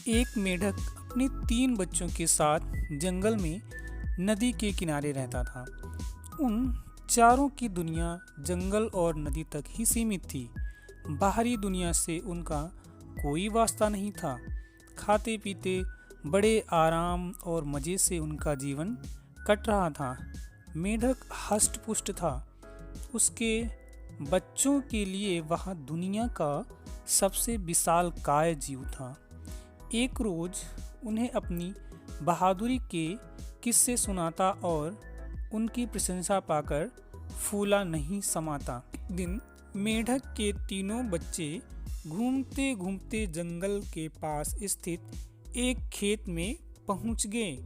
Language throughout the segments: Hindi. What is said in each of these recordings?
एक मेढक अपने 3 बच्चों के साथ जंगल में नदी के किनारे रहता था। उन चारों की दुनिया जंगल और नदी तक ही सीमित थी। बाहरी दुनिया से उनका कोई वास्ता नहीं था। खाते पीते बड़े आराम और मज़े से उनका जीवन कट रहा था। मेढक हष्ट-पुष्ट था। उसके बच्चों के लिए वह दुनिया का सबसे विशालकाय जीव था। एक रोज उन्हें अपनी बहादुरी के किस्से सुनाता और उनकी प्रशंसा पाकर फूला नहीं समाता। एक दिन मेढक के तीनों बच्चे घूमते घूमते जंगल के पास स्थित एक खेत में पहुंच गए।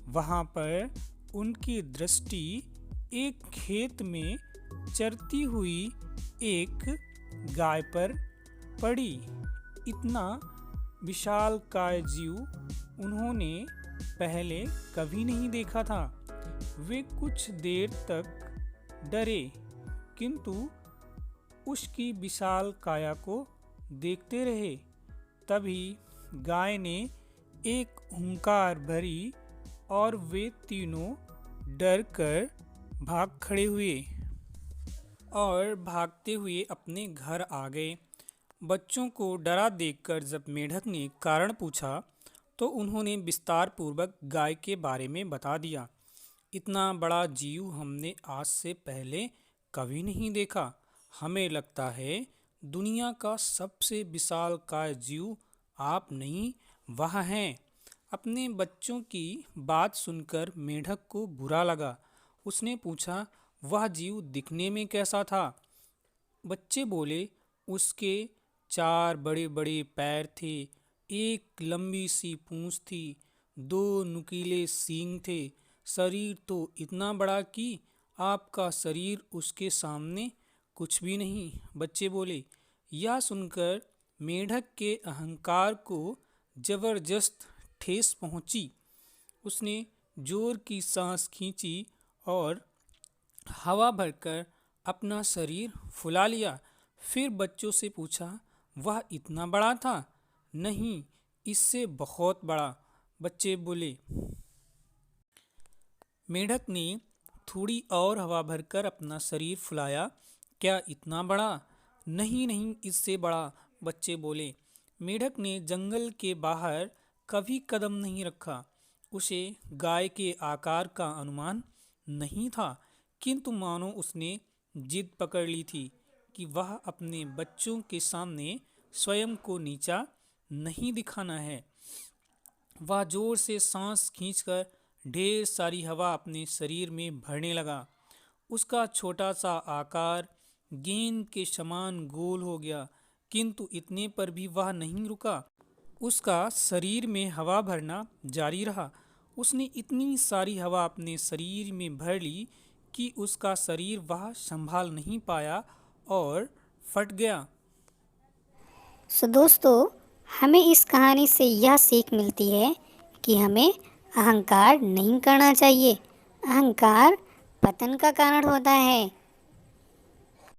वहां पर उनकी दृष्टि एक खेत में चरती हुई एक गाय पर पड़ी। इतना विशालकाय जीव उन्होंने पहले कभी नहीं देखा था। वे कुछ देर तक डरे, किंतु उसकी विशाल काया को देखते रहे। तभी गाय ने एक हुंकार भरी और वे तीनों डर कर भाग खड़े हुए और भागते हुए अपने घर आ गए। बच्चों को डरा देखकर जब मेढक ने कारण पूछा तो उन्होंने विस्तार पूर्वक गाय के बारे में बता दिया। इतना बड़ा जीव हमने आज से पहले कभी नहीं देखा। हमें लगता है दुनिया का सबसे विशालकाय जीव आप नहीं, वह हैं। अपने बच्चों की बात सुनकर मेढक को बुरा लगा। उसने पूछा, वह जीव दिखने में कैसा था? बच्चे बोले, उसके 4 बड़े बड़े पैर थे, एक लंबी सी पूंछ थी, 2 नुकीले सींग थे। शरीर तो इतना बड़ा कि आपका शरीर उसके सामने कुछ भी नहीं। बच्चे बोले। यह सुनकर मेढक के अहंकार को जबरदस्त ठेस पहुंची। उसने जोर की सांस खींची और हवा भरकर अपना शरीर फुला लिया। फिर बच्चों से पूछा, वह इतना बड़ा था? नहीं, इससे बहुत बड़ा। बच्चे बोले। मेढक ने थोड़ी और हवा भरकर अपना शरीर फुलाया। क्या इतना बड़ा? नहीं नहीं, इससे बड़ा। बच्चे बोले। मेढक ने जंगल के बाहर कभी कदम नहीं रखा। उसे गाय के आकार का अनुमान नहीं था, किंतु मानो उसने जिद पकड़ ली थी कि वह अपने बच्चों के सामने स्वयं को नीचा नहीं दिखाना है। वह जोर से सांस खींचकर ढेर सारी हवा अपने शरीर में भरने लगा। उसका छोटा सा आकार गेंद के समान गोल हो गया, किंतु इतने पर भी वह नहीं रुका। उसका शरीर में हवा भरना जारी रहा। उसने इतनी सारी हवा अपने शरीर में भर ली कि उसका शरीर वह संभाल नहीं पाया और फट गया। दोस्तों, हमें इस कहानी से यह सीख मिलती है कि हमें अहंकार नहीं करना चाहिए। अहंकार पतन का कारण होता है।